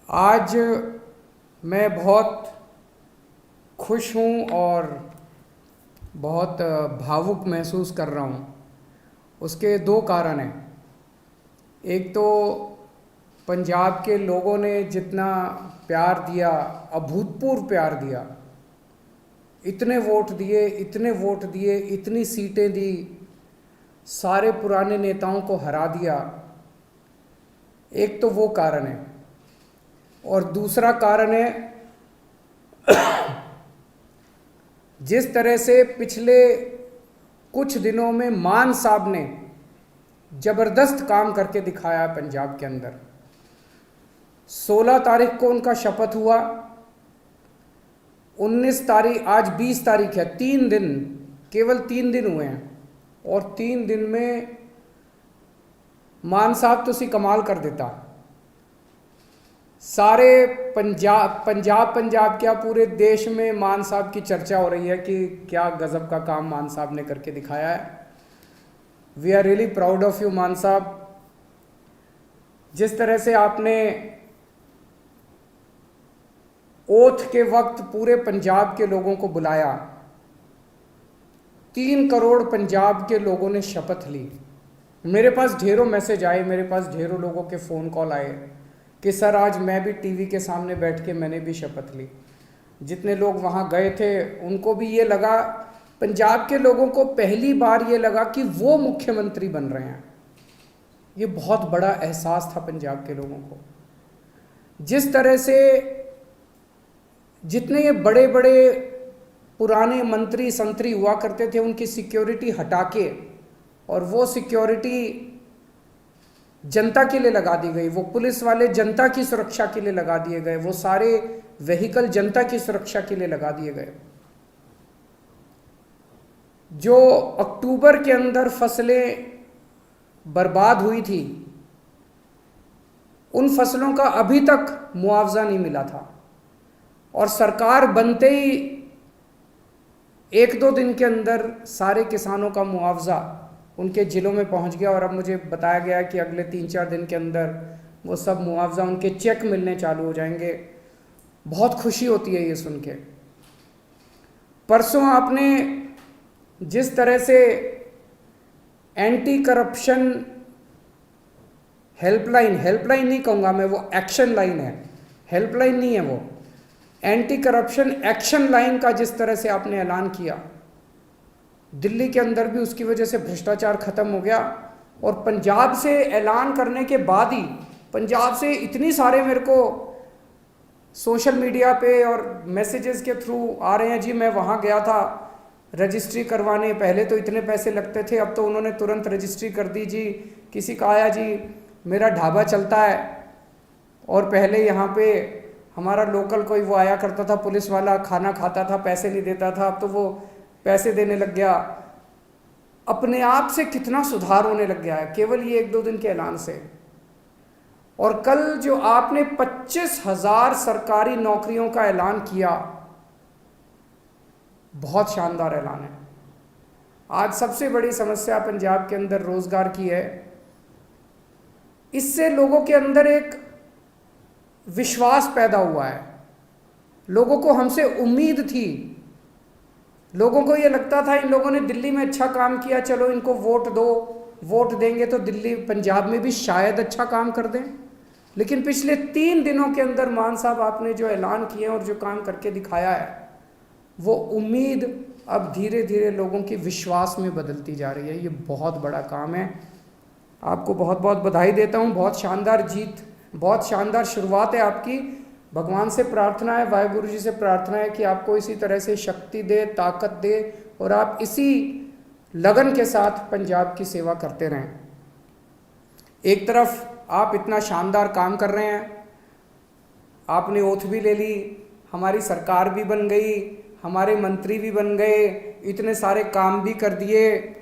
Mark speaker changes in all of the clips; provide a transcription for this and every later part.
Speaker 1: आज मैं बहुत खुश हूँ और बहुत भावुक महसूस कर रहा हूँ। उसके दो कारण हैं। एक तो पंजाब के लोगों ने जितना प्यार दिया, अभूतपूर्व प्यार दिया, इतने वोट दिए, इतने वोट दिए, इतनी सीटें दी, सारे पुराने नेताओं को हरा दिया। एक तो वो कारण है। और दूसरा कारण है, जिस तरह से पिछले कुछ दिनों में मान साहब ने जबरदस्त काम करके दिखाया पंजाब के अंदर। 16 तारीख को उनका शपथ हुआ, 19 तारीख, आज 20 तारीख है, 3 दिन, केवल 3 दिन हुए हैं। और 3 दिन में मान साहब तो सी कमाल कर देता। सारे पंजाब क्या पूरे देश में मान साहब की चर्चा हो रही है कि क्या गजब का काम मान साहब ने करके दिखाया है। We are really proud of you Mann साहब। जिस तरह से आपने ओथ के वक्त पूरे पंजाब के लोगों को बुलाया, 3 करोड़ पंजाब के लोगों ने शपथ ली। मेरे पास ढेरों मैसेज आए, मेरे पास ढेरों लोगों के फ़ोन कॉल आए कि सर आज मैं भी टीवी के सामने बैठ के मैंने भी शपथ ली। जितने लोग वहाँ गए थे उनको भी ये लगा, पंजाब के लोगों को पहली बार ये लगा कि वो मुख्यमंत्री बन रहे हैं। ये बहुत बड़ा एहसास था पंजाब के लोगों को। जिस तरह से जितने ये बड़े बड़े पुराने मंत्री संतरी हुआ करते थे उनकी सिक्योरिटी हटा के और वो सिक्योरिटी जनता के लिए लगा दी गई, वो पुलिस वाले जनता की सुरक्षा के लिए लगा दिए गए, वो सारे व्हीकल जनता की सुरक्षा के लिए लगा दिए गए। जो अक्टूबर के अंदर फसलें बर्बाद हुई थी, उन फसलों का अभी तक मुआवजा नहीं मिला था। और सरकार बनते ही 1-2 दिन के अंदर सारे किसानों का मुआवजा उनके ज़िलों में पहुंच गया। और अब मुझे बताया गया है कि अगले 3-4 दिन के अंदर वो सब मुआवजा उनके चेक मिलने चालू हो जाएंगे। बहुत खुशी होती है ये सुन के। परसों आपने जिस तरह से एंटी करप्शन हेल्पलाइन नहीं कहूँगा मैं, वो एक्शन लाइन है, हेल्पलाइन नहीं है, वो एंटी करप्शन एक्शन लाइन का जिस तरह से आपने ऐलान किया, दिल्ली के अंदर भी उसकी वजह से भ्रष्टाचार खत्म हो गया। और पंजाब से ऐलान करने के बाद ही पंजाब से इतनी सारे मेरे को सोशल मीडिया पे और मैसेजेस के थ्रू आ रहे हैं, जी मैं वहाँ गया था रजिस्ट्री करवाने, पहले तो इतने पैसे लगते थे, अब तो उन्होंने तुरंत रजिस्ट्री कर दी जी। किसी का आया, जी मेरा ढाबा चलता है और पहले यहाँ पे हमारा लोकल कोई वो आया करता था पुलिस वाला, खाना खाता था, पैसे नहीं देता था, अब तो वो पैसे देने लग गया। अपने आप से कितना सुधार होने लग गया है केवल ये 1-2 दिन के ऐलान से। और कल जो आपने 25,000 सरकारी नौकरियों का ऐलान किया, बहुत शानदार ऐलान है। आज सबसे बड़ी समस्या पंजाब के अंदर रोजगार की है। इससे लोगों के अंदर एक विश्वास पैदा हुआ है। लोगों को हमसे उम्मीद थी, लोगों को ये लगता था इन लोगों ने दिल्ली में अच्छा काम किया, चलो इनको वोट दो, वोट देंगे तो दिल्ली पंजाब में भी शायद अच्छा काम कर दें। लेकिन पिछले 3 दिनों के अंदर मान साहब आपने जो ऐलान किए और जो काम करके दिखाया है, वो उम्मीद अब धीरे धीरे लोगों की विश्वास में बदलती जा रही है। ये बहुत बड़ा काम है। आपको बहुत बहुत बधाई देता हूँ। बहुत शानदार जीत, बहुत शानदार शुरुआत है आपकी। भगवान से प्रार्थना है, वाहिगुरु जी से प्रार्थना है कि आपको इसी तरह से शक्ति दे, ताकत दे और आप इसी लगन के साथ पंजाब की सेवा करते रहें। एक तरफ आप इतना शानदार काम कर रहे हैं, आपने ओथ भी ले ली, हमारी सरकार भी बन गई, हमारे मंत्री भी बन गए, इतने सारे काम भी कर दिए।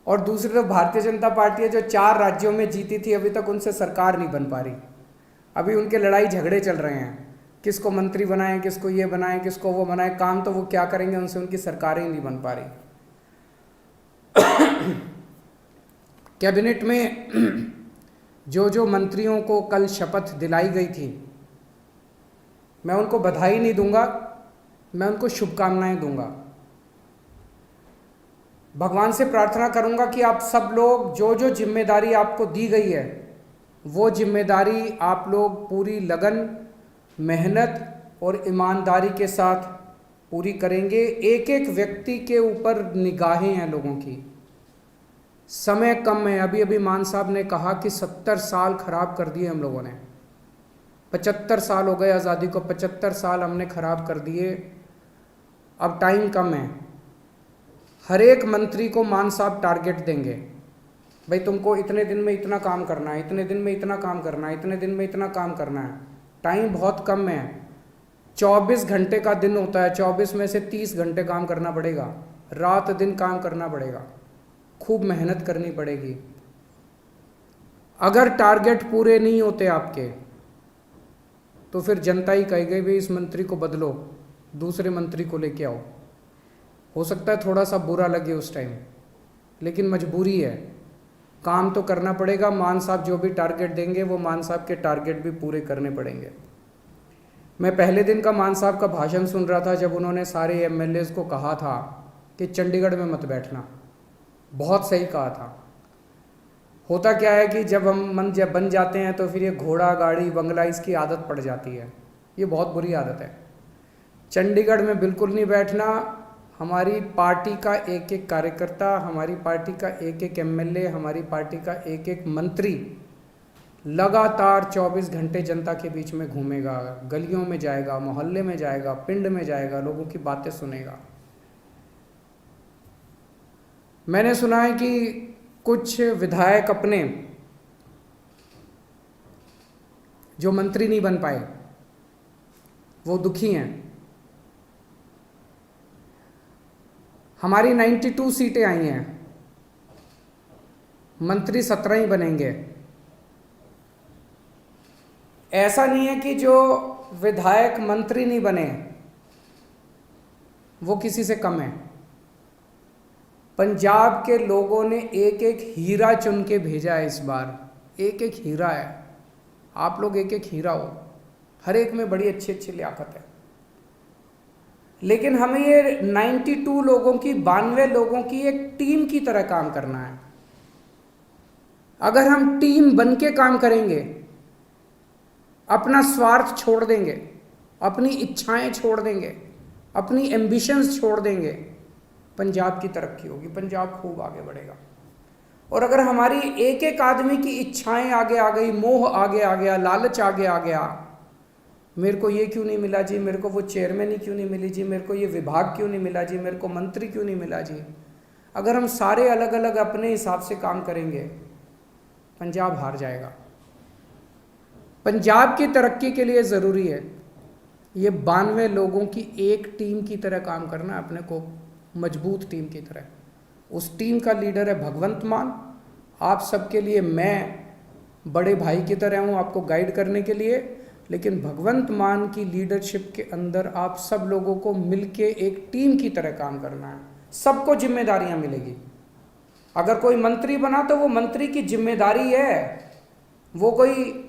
Speaker 1: और दूसरी तरफ भारतीय जनता पार्टी है जो 4 राज्यों में जीती थी, अभी तक उनसे सरकार नहीं बन पा रही। अभी उनके लड़ाई झगड़े चल रहे हैं, किसको मंत्री बनाएं, किसको ये बनाएं, किसको वो बनाएं। काम तो वो क्या करेंगे, उनसे उनकी सरकारें ही नहीं बन पा रही। कैबिनेट में जो जो मंत्रियों को कल शपथ दिलाई गई थी, मैं उनको बधाई नहीं दूंगा, मैं उनको शुभकामनाएं दूंगा। भगवान से प्रार्थना करूंगा कि आप सब लोग जो जो जिम्मेदारी आपको दी गई है वो जिम्मेदारी आप लोग पूरी लगन, मेहनत और ईमानदारी के साथ पूरी करेंगे। एक एक व्यक्ति के ऊपर निगाहें हैं लोगों की, समय कम है। अभी अभी मान साहब ने कहा कि 70 साल खराब कर दिए हम लोगों ने, 75 साल हो गए आज़ादी को, 75 साल हमने खराब कर दिए, अब टाइम कम है। हर एक मंत्री को मान साहब टारगेट देंगे, भाई तुमको इतने दिन में इतना काम करना है, इतने दिन में इतना काम करना है, इतने दिन में इतना काम करना है। टाइम बहुत कम है, 24 घंटे का दिन होता है, 24 में से 30 घंटे काम करना पड़ेगा, रात दिन काम करना पड़ेगा, खूब मेहनत करनी पड़ेगी। अगर टारगेट पूरे नहीं होते आपके तो फिर जनता ही कहेगी भाई इस मंत्री को बदलो, दूसरे मंत्री को लेके आओ। हो सकता है थोड़ा सा बुरा लगे उस टाइम, लेकिन मजबूरी है, काम तो करना पड़ेगा। मान साहब जो भी टारगेट देंगे वो मान साहब के टारगेट भी पूरे करने पड़ेंगे। मैं पहले दिन का मान साहब का भाषण सुन रहा था जब उन्होंने सारे एमएलएज को कहा था कि चंडीगढ़ में मत बैठना, बहुत सही कहा था। होता क्या है कि जब हम जब बन जाते हैं तो फिर ये घोड़ा गाड़ी बंगला इसकी आदत पड़ जाती है, ये बहुत बुरी आदत है। चंडीगढ़ में बिल्कुल नहीं बैठना। हमारी पार्टी का एक एक कार्यकर्ता, हमारी पार्टी का एक एक एमएलए, हमारी पार्टी का एक एक मंत्री लगातार 24 घंटे जनता के बीच में घूमेगा, गलियों में जाएगा, मोहल्ले में जाएगा, पिंड में जाएगा, लोगों की बातें सुनेगा। मैंने सुना है कि कुछ विधायक अपने जो मंत्री नहीं बन पाए वो दुखी हैं। हमारी 92 सीटें आई हैं, मंत्री 17 ही बनेंगे। ऐसा नहीं है कि जो विधायक मंत्री नहीं बने वो किसी से कम है। पंजाब के लोगों ने एक एक हीरा चुन के भेजा है इस बार, एक एक हीरा है। आप लोग एक एक हीरा हो, हर एक में बड़ी अच्छी अच्छी लियाकत है। लेकिन हमें ये 92 लोगों की, 92 लोगों की एक टीम की तरह काम करना है। अगर हम टीम बन के काम करेंगे, अपना स्वार्थ छोड़ देंगे, अपनी इच्छाएं छोड़ देंगे, अपनी एम्बिशंस छोड़ देंगे, पंजाब की तरक्की होगी, पंजाब खूब आगे बढ़ेगा। और अगर हमारी एक एक आदमी की इच्छाएं आगे आ गई, मोह आगे आ गया, लालच आगे आ गया, मेरे को ये क्यों नहीं मिला जी, मेरे को वो चेयरमैन ही क्यों नहीं मिली जी, मेरे को ये विभाग क्यों नहीं मिला जी, मेरे को मंत्री क्यों नहीं मिला जी। अगर हम सारे अलग अलग अपने हिसाब से काम करेंगे, पंजाब हार जाएगा। पंजाब की तरक्की के लिए ज़रूरी है ये 92 लोगों की एक टीम की तरह काम करना, अपने को मजबूत टीम की तरह। उस टीम का लीडर है भगवंत मान। आप सबके लिए मैं बड़े भाई की तरह हूँ आपको गाइड करने के लिए, लेकिन भगवंत मान की लीडरशिप के अंदर आप सब लोगों को मिलके एक टीम की तरह काम करना है। सबको जिम्मेदारियां मिलेगी। अगर कोई मंत्री बना तो वो मंत्री की जिम्मेदारी है, वो कोई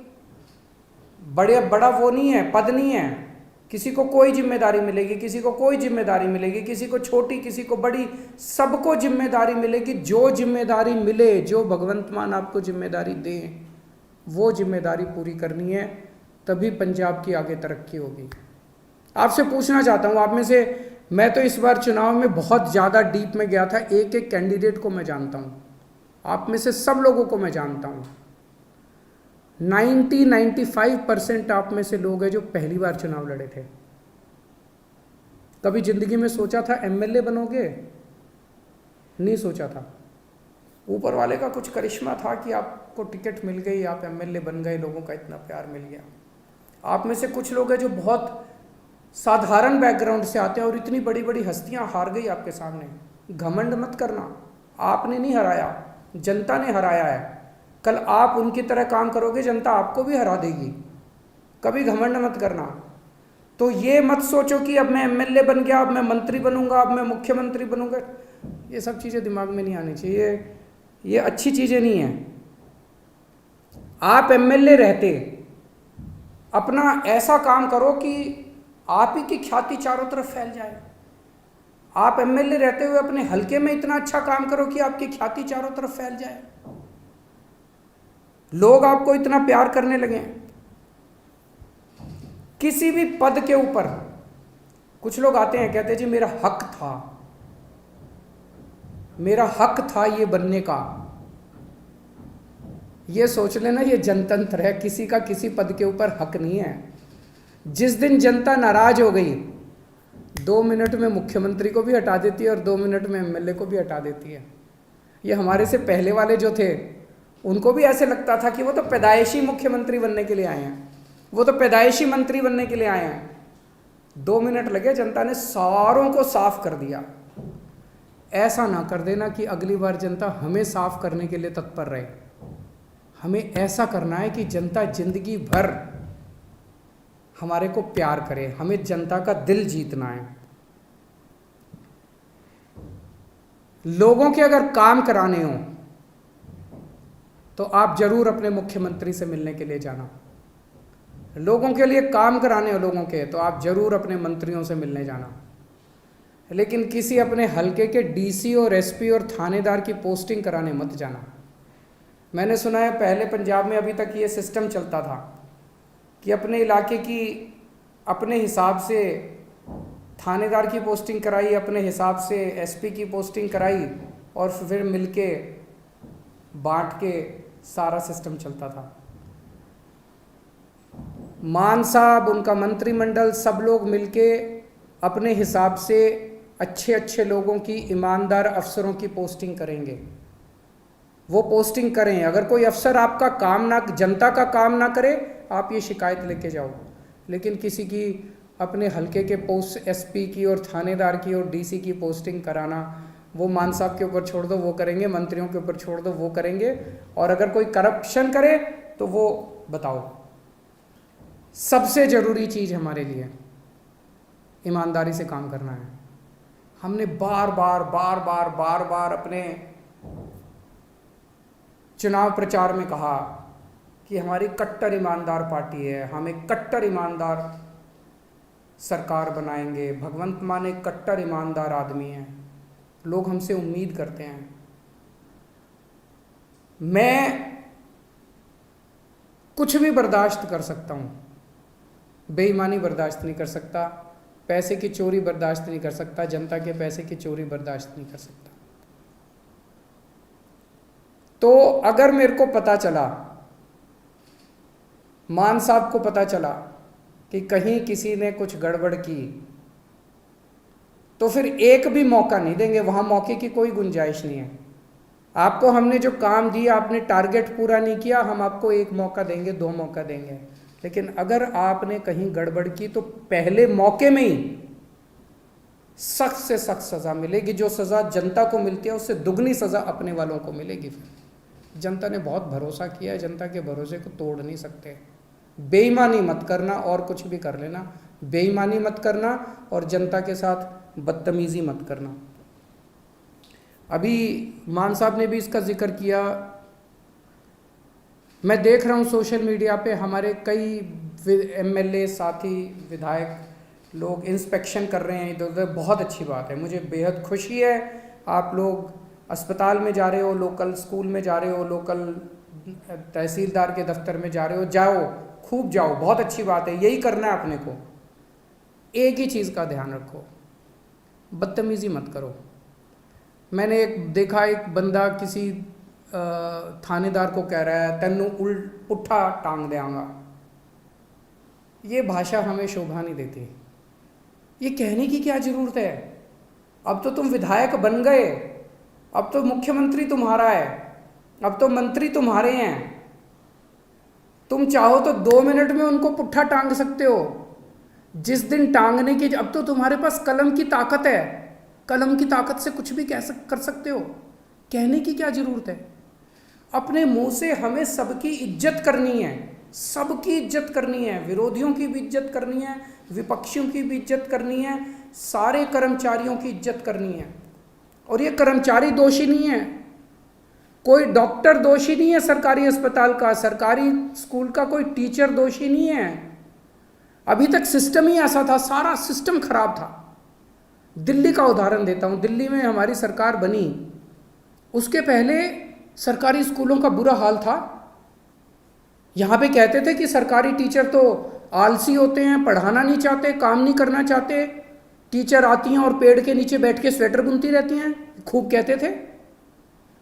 Speaker 1: बड़ा वो नहीं है, पद नहीं है। किसी को कोई जिम्मेदारी मिलेगी, किसी को कोई जिम्मेदारी मिलेगी, किसी को छोटी, किसी को बड़ी, सबको जिम्मेदारी मिलेगी। जो जिम्मेदारी मिले, जो भगवंत मान आपको जिम्मेदारी दे, वो जिम्मेदारी पूरी करनी है, तभी पंजाब की आगे तरक्की होगी। आपसे पूछना चाहता हूँ, आप में से, मैं तो इस बार चुनाव में बहुत ज़्यादा डीप में गया था, एक एक कैंडिडेट को मैं जानता हूँ, आप में से सब लोगों को मैं जानता हूँ। 95% आप में से लोग हैं जो पहली बार चुनाव लड़े थे। कभी जिंदगी में सोचा था एमएलए बनोगे? नहीं सोचा था। ऊपर वाले का कुछ करिश्मा था कि आपको टिकट मिल गई, आप एमएलए बन गए, लोगों का इतना प्यार मिल गया। आप में से कुछ लोग हैं जो बहुत साधारण बैकग्राउंड से आते हैं और इतनी बड़ी बड़ी हस्तियां हार गई आपके सामने। घमंड मत करना, आपने नहीं हराया, जनता ने हराया है। कल आप उनकी तरह काम करोगे, जनता आपको भी हरा देगी। कभी घमंड मत करना। तो ये मत सोचो कि अब मैं एमएलए बन गया, अब मैं मंत्री बनूंगा, अब मैं मुख्यमंत्री बनूंगा। ये सब चीज़ें दिमाग में नहीं आनी चाहिए, ये अच्छी चीज़ें नहीं हैं। आप एमएलए रहते, अपना ऐसा काम करो कि आप ही की ख्याति चारों तरफ फैल जाए। आप एमएलए रहते हुए अपने हलके में इतना अच्छा काम करो कि आपकी ख्याति चारों तरफ फैल जाए, लोग आपको इतना प्यार करने लगे। किसी भी पद के ऊपर कुछ लोग आते हैं, कहते हैं जी मेरा हक था ये बनने का। ये सोच लेना ये जनतंत्र है, किसी का किसी पद के ऊपर हक नहीं है। जिस दिन जनता नाराज हो गई, 2 मिनट में मुख्यमंत्री को भी हटा देती है और 2 मिनट में एमएलए को भी हटा देती है। ये हमारे से पहले वाले जो थे उनको भी ऐसे लगता था कि वो तो पैदाइशी मुख्यमंत्री बनने के लिए आए हैं, वो तो पैदाइशी मंत्री बनने के लिए आए हैं। 2 मिनट लगे, जनता ने सारों को साफ कर दिया। ऐसा ना कर देना कि अगली बार जनता हमें साफ करने के लिए तत्पर रहे। हमें ऐसा करना है कि जनता जिंदगी भर हमारे को प्यार करे, हमें जनता का दिल जीतना है। लोगों के अगर काम कराने हो तो आप जरूर अपने मुख्यमंत्री से मिलने के लिए जाना। लोगों के लिए काम कराने हो लोगों के, तो आप जरूर अपने मंत्रियों से मिलने जाना। लेकिन किसी अपने हलके के डीसी और एसपी और थानेदार की पोस्टिंग कराने मत जाना। मैंने सुना है पहले पंजाब में अभी तक ये सिस्टम चलता था कि अपने इलाके की अपने हिसाब से थानेदार की पोस्टिंग कराई, अपने हिसाब से एसपी की पोस्टिंग कराई और फिर मिलके बांट के सारा सिस्टम चलता था। मान साहब, उनका मंत्रिमंडल, सब लोग मिलके अपने हिसाब से अच्छे अच्छे लोगों की, ईमानदार अफसरों की पोस्टिंग करेंगे। वो पोस्टिंग करें। अगर कोई अफसर आपका काम ना, जनता का काम ना करे, आप ये शिकायत लेके जाओ। लेकिन किसी की अपने हलके के पोस्ट एसपी की और थानेदार की और डीसी की पोस्टिंग कराना, वो मान साहब के ऊपर छोड़ दो, वो करेंगे। मंत्रियों के ऊपर छोड़ दो, वो करेंगे। और अगर कोई करप्शन करे तो वो बताओ। सबसे ज़रूरी चीज़ हमारे लिए ईमानदारी से काम करना है। हमने बार बार अपने चुनाव प्रचार में कहा कि हमारी कट्टर ईमानदार पार्टी है, हम एक कट्टर ईमानदार सरकार बनाएंगे। भगवंत मान एक कट्टर ईमानदार आदमी है, लोग हमसे उम्मीद करते हैं। मैं कुछ भी बर्दाश्त कर सकता हूँ, बेईमानी बर्दाश्त नहीं कर सकता, पैसे की चोरी बर्दाश्त नहीं कर सकता, जनता के पैसे की चोरी बर्दाश्त नहीं कर सकता। तो अगर मेरे को पता चला, मान साहब को पता चला कि कहीं किसी ने कुछ गड़बड़ की, तो फिर एक भी मौका नहीं देंगे। वहां मौके की कोई गुंजाइश नहीं है। आपको हमने जो काम दिया, आपने टारगेट पूरा नहीं किया, हम आपको 1 मौका देंगे, 2 मौका देंगे। लेकिन अगर आपने कहीं गड़बड़ की तो पहले मौके में ही सख्त से सख्त सजा मिलेगी। जो सजा जनता को मिलती है उससे दुगनी सजा अपने वालों को मिलेगी। फिर जनता ने बहुत भरोसा किया है, जनता के भरोसे को तोड़ नहीं सकते। बेईमानी मत करना, और कुछ भी कर लेना, बेईमानी मत करना और जनता के साथ बदतमीजी मत करना। अभी मान साहब ने भी इसका जिक्र किया। मैं देख रहा हूँ सोशल मीडिया पे हमारे कई एमएलए साथी, विधायक लोग इंस्पेक्शन कर रहे हैं इधर उधर। बहुत अच्छी बात है, मुझे बेहद खुशी है। आप लोग अस्पताल में जा रहे हो, लोकल स्कूल में जा रहे हो, लोकल तहसीलदार के दफ्तर में जा रहे हो, जाओ, खूब जाओ, बहुत अच्छी बात है। यही करना है अपने को। एक ही चीज़ का ध्यान रखो, बदतमीजी मत करो। मैंने देखा एक बंदा किसी थानेदार को कह रहा है, तेनू पुट्ठा टांग देंगा। ये भाषा हमें शोभा नहीं देती। ये कहने की क्या ज़रूरत है? अब तो तुम विधायक बन गए, अब तो मुख्यमंत्री तुम्हारा है, अब तो मंत्री तुम्हारे हैं। तुम चाहो तो 2 मिनट में उनको पुट्ठा टांग सकते हो। जिस दिन टांगने की, अब तो तुम्हारे पास कलम की ताकत है, कलम की ताकत से कुछ भी कर सकते हो। कहने की क्या ज़रूरत है? अपने मुंह से हमें सबकी इज्जत करनी है, सबकी इज्जत करनी है। विरोधियों की भी इज्जत करनी है, विपक्षियों की भी इज्जत करनी है, सारे कर्मचारियों की इज्जत करनी है। और ये कर्मचारी दोषी नहीं है, कोई डॉक्टर दोषी नहीं है सरकारी अस्पताल का, सरकारी स्कूल का कोई टीचर दोषी नहीं है। अभी तक सिस्टम ही ऐसा था, सारा सिस्टम खराब था। दिल्ली का उदाहरण देता हूँ, दिल्ली में हमारी सरकार बनी, उसके पहले सरकारी स्कूलों का बुरा हाल था। यहाँ पे कहते थे कि सरकारी टीचर तो आलसी होते हैं, पढ़ाना नहीं चाहते, काम नहीं करना चाहते, टीचर आती हैं और पेड़ के नीचे बैठ के स्वेटर बुनती रहती हैं, खूब कहते थे।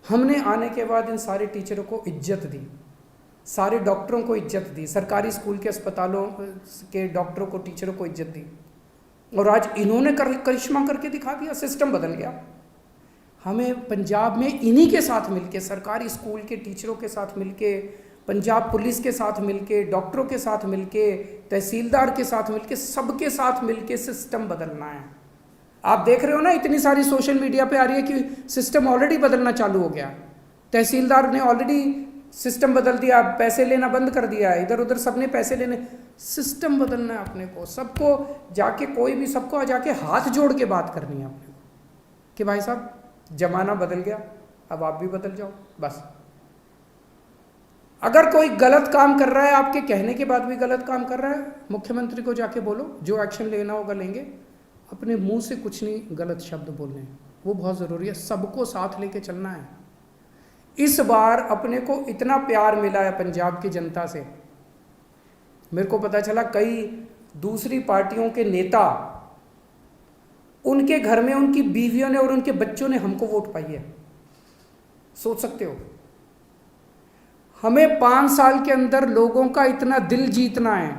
Speaker 1: हमने आने के बाद इन सारे टीचरों को इज्जत दी, सारे डॉक्टरों को इज्जत दी, सरकारी स्कूल के अस्पतालों के डॉक्टरों को, टीचरों को इज्जत दी, और आज इन्होंने करिश्मा करके दिखा दिया, सिस्टम बदल गया। हमें पंजाब में इन्हीं के साथ मिलके, सरकारी स्कूल के टीचरों के साथ मिलके, पंजाब पुलिस के साथ मिलके, डॉक्टरों के साथ मिलके, तहसीलदार के साथ मिलके, सबके साथ मिलके सिस्टम बदलना है। आप देख रहे हो ना, इतनी सारी सोशल मीडिया पे आ रही है कि सिस्टम ऑलरेडी बदलना चालू हो गया, तहसीलदार ने ऑलरेडी सिस्टम बदल दिया, पैसे लेना बंद कर दिया है, इधर उधर सबने पैसे लेने, सिस्टम बदलना है अपने को, सबको जाके, कोई भी सबको जाके हाथ जोड़ के बात करनी है अपने को कि भाई साहब जमाना बदल गया, अब आप भी बदल जाओ। बस अगर कोई गलत काम कर रहा है, आपके कहने के बाद भी गलत काम कर रहा है, मुख्यमंत्री को जाके बोलो, जो एक्शन लेना होगा लेंगे, अपने मुंह से कुछ नहीं गलत शब्द बोलने, वो बहुत ज़रूरी है, सबको साथ लेके चलना है। इस बार अपने को इतना प्यार मिला है पंजाब की जनता से, मेरे को पता चला कई दूसरी पार्टियों के नेता, उनके घर में उनकी बीवियों ने और उनके बच्चों ने हमको वोट पाई है। सोच सकते हो, हमें 5 साल के अंदर लोगों का इतना दिल जीतना है,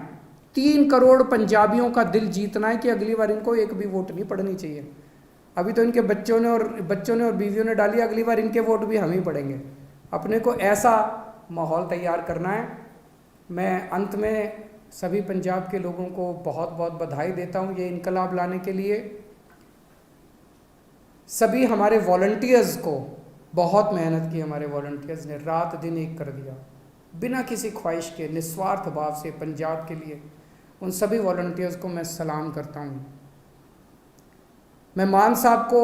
Speaker 1: 3 करोड़ पंजाबियों का दिल जीतना है कि अगली बार इनको एक भी वोट नहीं पड़नी चाहिए। अभी तो इनके बच्चों ने और बीवियों ने डाली, अगली बार इनके वोट भी हम ही पड़ेंगे। अपने को ऐसा माहौल तैयार करना है। मैं अंत में सभी पंजाब के लोगों को बहुत बहुत बधाई देता हूँ ये इनकलाब लाने के लिए। सभी हमारे वॉलंटियर्स को, बहुत मेहनत की हमारे वॉलंटियर्स ने, रात दिन एक कर दिया, बिना किसी ख्वाहिश के, निस्वार्थ भाव से पंजाब के लिए। उन सभी वॉलंटियर्स को मैं सलाम करता हूँ। मैं मान साहब को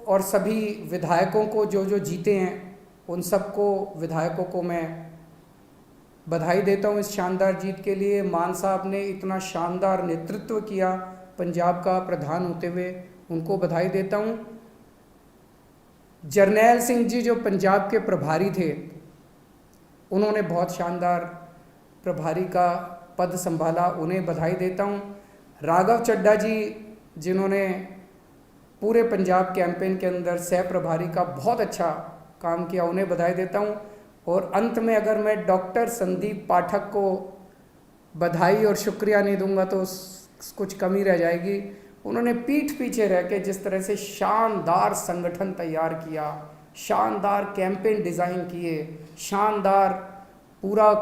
Speaker 1: और सभी विधायकों को जो जीते हैं, उन सबको विधायकों को मैं बधाई देता हूँ इस शानदार जीत के लिए। मान साहब ने इतना शानदार नेतृत्व किया पंजाब का प्रधान होते हुए, उनको बधाई देता हूँ। जरनैल सिंह जी जो पंजाब के प्रभारी थे, उन्होंने बहुत शानदार प्रभारी का पद संभाला, उन्हें बधाई देता हूँ। राघव चड्ढा जी जिन्होंने पूरे पंजाब कैंपेन के अंदर सह प्रभारी का बहुत अच्छा काम किया, उन्हें बधाई देता हूँ। और अंत में अगर मैं डॉक्टर संदीप पाठक को बधाई और शुक्रिया नहीं दूंगा तो कुछ कमी रह जाएगी। उन्होंने पीठ पीछे रह के जिस तरह से शानदार संगठन तैयार किया, शानदार कैंपेन डिज़ाइन किए, शानदार पूरा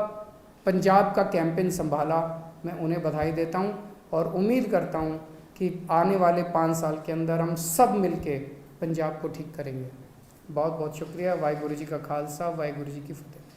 Speaker 1: पंजाब का कैंपेन संभाला, मैं उन्हें बधाई देता हूं। और उम्मीद करता हूं कि आने वाले 5 साल के अंदर हम सब मिलके पंजाब को ठीक करेंगे। बहुत बहुत शुक्रिया। वाहिगुरु जी का खालसा, वाहिगुरु जी की फतेह।